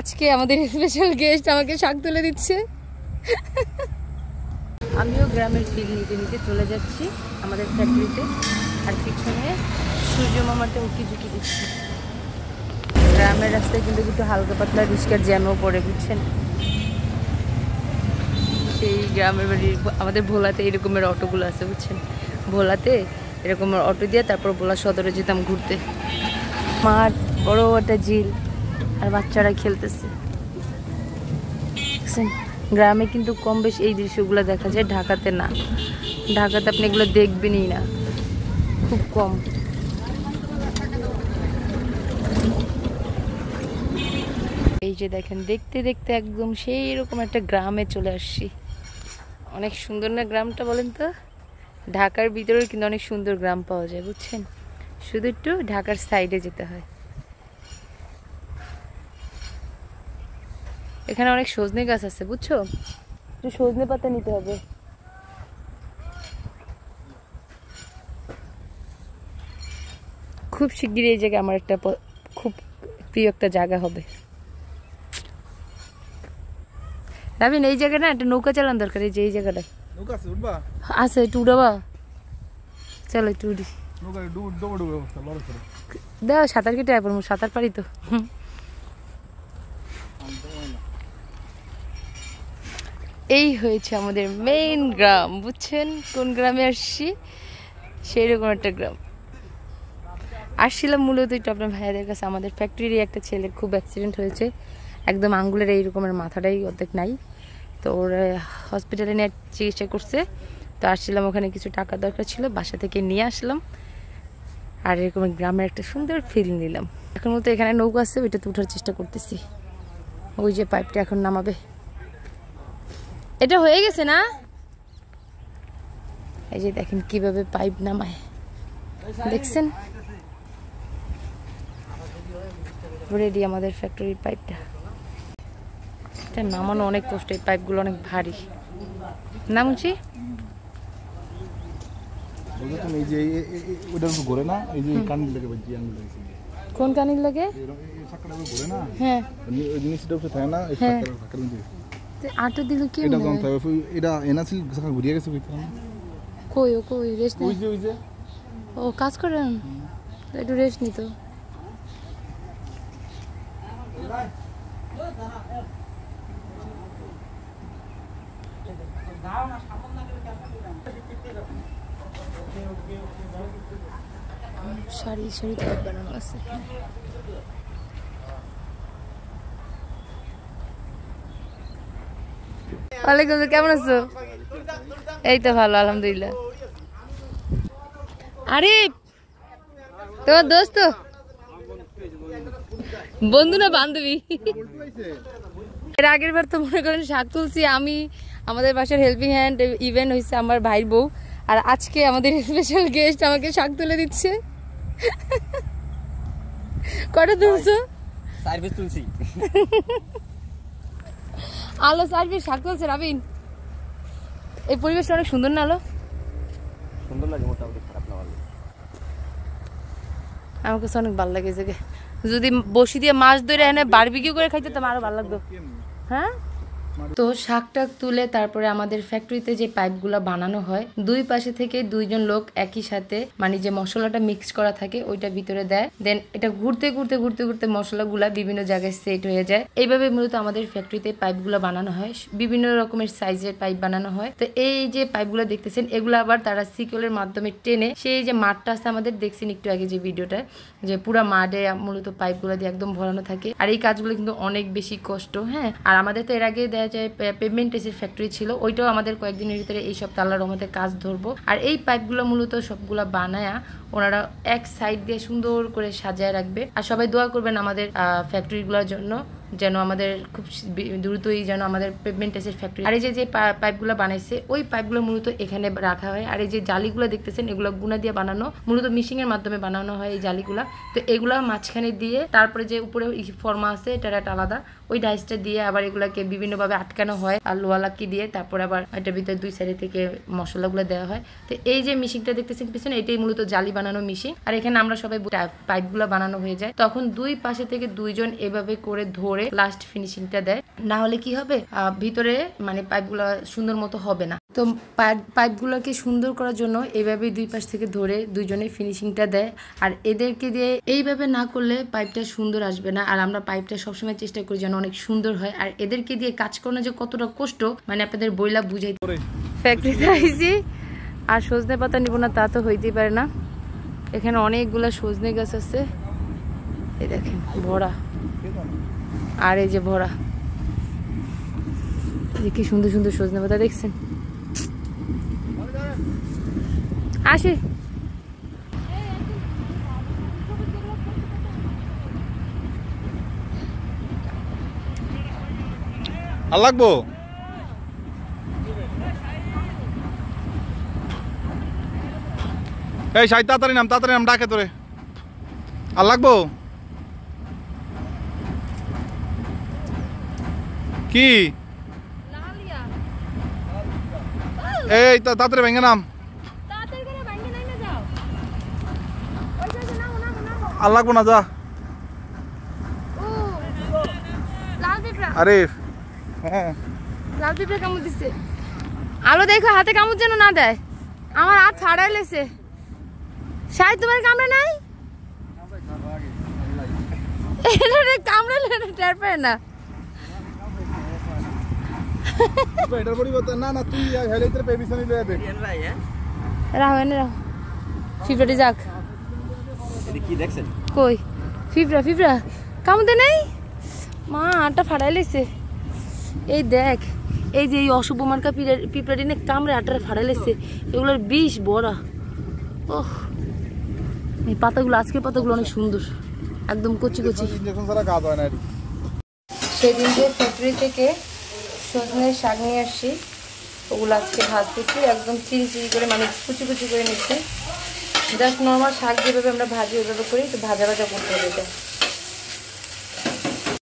আজকে আমাদের special guest আমাকে শাক তুলে দিচ্ছে। আমিও গ্রামের ফিল নিতে নিতে চলে যাচ্ছি আমাদের ফ্যাক্টরিতে, আর পিছনে সূর্য মামাটা উঁকি ঝুঁকি দিচ্ছি। গ্রামের রাস্তায় কিন্তু একটু হালকা পাতলা রিস্কার জ্যামও পড়ে, বুঝছেন। সেই গ্রামের বাড়ির আমাদের ভোলাতে এরকমের অটোগুলো আছে, বুঝছেন। ভোলাতে এরকম অটো দিয়ে তারপর ভোলা সদরে যেতাম ঘুরতে। মাঠ, বড় একটা ঝিল, আর বাচ্চারা খেলতেছে। গ্রামে কিন্তু কম বেশ এই দৃশ্যগুলো দেখা যায়, ঢাকাতে না। ঢাকাতে আপনি এগুলো দেখবেনই না, খুব কম। এই যে দেখেন, দেখতে দেখতে একদম সেই রকম একটা গ্রামে চলে আসছি। অনেক সুন্দর না গ্রামটা, বলেন তো? ঢাকার ভিতরেও কিন্তু অনেক সুন্দর গ্রাম পাওয়া যায়, বুঝছেন। শুধু একটু ঢাকার সাইডে যেতে হয়। এখানে অনেক সজনে গাছ আছে, বুঝছো। একটু সজনে পাতা নিতে হবে। খুব শিগগিরই এই জায়গায় আমার একটা খুব প্রিয় একটা জায়গা হবে। রাবিন, এই জায়গাটা একটা নৌকা চালান দরকার। এই যে এই জায়গাটা আছে, একটু উড়াবা। চলো একটু উড়ি। দাও, সাঁতার কেটে আয়, সাঁতার পারি তো। এই হয়েছে আমাদের মেইন গ্রাম, বুঝছেন। কোন গ্রামে আসছি, সেই রকম একটা গ্রাম আসছিলাম মূলত একটু আপনার ভাইয়াদের কাছে। আমাদের ফ্যাক্টরির একটা ছেলের খুব অ্যাক্সিডেন্ট হয়েছে, একদম আঙ্গুলের এই রকমের মাথাটাই অর্ধেক নাই। তো ওরা হসপিটালে নিয়ে চিকিৎসা করছে। তো আসছিলাম, ওখানে কিছু টাকা দরকার ছিল, বাসা থেকে নিয়ে আসলাম। আর এরকম গ্রামের একটা সুন্দর ফিল নিলাম। এখন মতো এখানে নৌকা আছে, ওইটাতে উঠার চেষ্টা করতেছি। ওই যে পাইপটা এখন নামাবে। এটা হয়ে গেছে না? এই যে দেখেন কিভাবে পাইপ নামায়, দেখছেন। রেডি আমাদের ফ্যাক্টরির পাইপটা। এটা নামানো অনেক কষ্ট, এই পাইপগুলো অনেক ভারী। নামছি কোন কানির লাগে? হ্যাঁ, আটা দিল কি? কই ও কই রেস্ট নেই? ও কাজ করেন, একটু রেস্ট নিত। সারি সারি পাইপ বানানো আছে। ওয়ালাইকুম আসসালাম, কেমন আছো? এই তো ভালো, আলহামদুলিল্লাহ। আরে তোমার দোস্ত, বন্ধু না বান্ধবী? এর আগের বার তো মনে করেন শাক তুলছি আমি, আমাদের বাসার হেল্পিং হ্যান্ড ইভেন্ট হয়েছে আমার ভাইয়ের বউ। আর আজকে আমাদের স্পেশাল গেস্ট আমাকে শাক তুলে দিচ্ছে। কটা তুলছো? সার্ভিস তুলছি। আলো সার্ভিস শাক তুলছে রাবিন। এই পরিবেশটা অনেক সুন্দর না? আলো সুন্দর লাগে, মোটামুটি খারাপ না। আমার কাছে অনেক ভালো লাগে। যদি বসি দিয়ে মাছ ধরে এনে বারবিকিউ করে খাইতে তো আরো ভালো লাগতো। হ্যাঁ, তো শাকটাক তুলে তারপরে আমাদের ফ্যাক্টরিতে যে পাইপগুলো বানানো হয়, দুই পাশে থেকে দুইজন লোক একই সাথে, মানে যে মশলাটা মিক্স করা থাকে ওইটা ভিতরে দেয়। দেন এটা ঘুরতে ঘুরতে ঘুরতে ঘুরতে মশলাগুলা বিভিন্ন জায়গায় সেট হয়ে যায়। এইভাবে মূলত আমাদের ফ্যাক্টরিতে পাইপগুলো বানানো হয়, বিভিন্ন রকমের সাইজের পাইপ বানানো হয়। তো এই যে পাইপগুলো দেখতেছেন, এগুলো আবার তারা সিকলের মাধ্যমে টেনে, সেই যে মাঠটা আছে আমাদের, দেখছেন একটু আগে যে ভিডিওটা, যে পুরা মাঠে মূলত পাইপগুলো দিয়ে একদম ভরানো থাকে। আর এই কাজগুলো কিন্তু অনেক বেশি কষ্ট। হ্যাঁ, আর আমাদের তো এর আগে পেভমেন্টের ফ্যাক্টরি ছিল, ওইটাও আমাদের কয়েকদিনের ভিতরে এই সব আল্লাহর রহমতে কাজ ধরবো। আর এই পাইপগুলো মূলত সবগুলা বানায়া ওনারা এক সাইড দিয়ে সুন্দর করে সাজায় রাখবে। আর সবাই দোয়া করবেন আমাদের ফ্যাক্টরিগুলোর জন্য, যেন আমাদের খুব দ্রুতই যেন আমাদের পেভমেন্টের ফ্যাক্টরি। আর এই যে পাইপগুলো বানাইছে, ওই পাইপগুলো মূলত এখানে রাখা হয়। আর এই যে জালিগুলো দেখতেছেন, এগুলো গুনা দিয়ে বানানো, মূলত মিশিং এর মাধ্যমে বানানো হয় এই জালিগুলা। তো এগুলা মাঝখানে দিয়ে তারপরে যে উপরে ফর্মা আছে, এটা একটা আলাদা, ওই ডাইসটা দিয়ে আবার এগুলাকে বিভিন্নভাবে আটকানো হয় আর লোহা লাকি দিয়ে। তারপর আবার এটার ভিতরে দুই সাইডে থেকে মশলাগুলো দেওয়া হয়। তো এই যে মিশিংটা দেখতেছেন পিছনে, এটাই মূলত জালি বানানো মিশিং। আর এখানে আমরা সবাই পাইপগুলো বানানো হয়ে যায়, তখন দুই পাশে থেকে দুইজন এভাবে করে ধরে তারপরে লাস্ট ফিনিশিংটা দেয়। না হলে কি হবে, ভিতরে মানে পাইপগুলো সুন্দর মতো হবে না। তো পাইপগুলোকে সুন্দর করার জন্য এইভাবে দুই পাশ থেকে ধরে দুইজনে ফিনিশিংটা দেয়। আর এদেরকে দিয়ে এইভাবে না করলে পাইপটা সুন্দর আসবে না। আর আমরা পাইপটা সবসময় চেষ্টা করি যেন অনেক সুন্দর হয়। আর এদেরকে দিয়ে কাজ করানো যে কতটা কষ্ট মানে আপনাদের বইলা বুঝাই। ফ্যাক্টরিতে আইছি আর সজনে পাতা নিব না তা তো হইতেই পারে না। এখানে অনেকগুলা সজনে গাছ আছে, এই দেখেন ভরা, আর এই যে ভরা, কি সুন্দর সুন্দর সজনে পাতা দেখছেন। আসি আর লাগবো এই সাই তাড়াতাড়ি নাম ডাকে তোরে। আর লাগবো কি এই তাড়াতাড়ি ভেঙে নাম। আর লাগবো না যা। আরে হ্যাঁ লাল পিঁপড়া কামড় দিচ্ছে। আলো দেখো হাতে কামড় যেন না দেয়, আমার হাত ফাড়াই লেছে। সাই তোমার কামড়ে নাই? কামড়ালে টের পায় না। এটার পরিবর্তন না না তুই হেলিতে পেবিসনি লয়ে দে। রাও এনে রাও ফিফরাটি যাক। এটা কি দেখছেন? কই ফিফরা কামড়ে নাই, মা আটা ফাড়াই লেছে। এই দেখ, এই যে এই অশুভ মার্কা পিঁপড়াটি না কামড়ে আটারে ফাড়াই লেছে। এগুলোর বিষ বড়া। ওহ, এই পাতাগুলো, আজকের পাতাগুলো অনেক সুন্দর, একদম কচি কচি। ইনজেকশন ছাড়া কাজ হয় না। সেদিন যে ফ্যাক্টরি থেকে সজনের শাক নিয়ে আসছি, ওগুলো আজকে ভাজতেছি একদম চিরি চিরি করে, মানে কুচি কুচি করে নিচ্ছি। জাস্ট নর্মাল শাক যেভাবে আমরা ভাজি ওইভাবে করি, তো ভাজা ভাজা করতে হবে।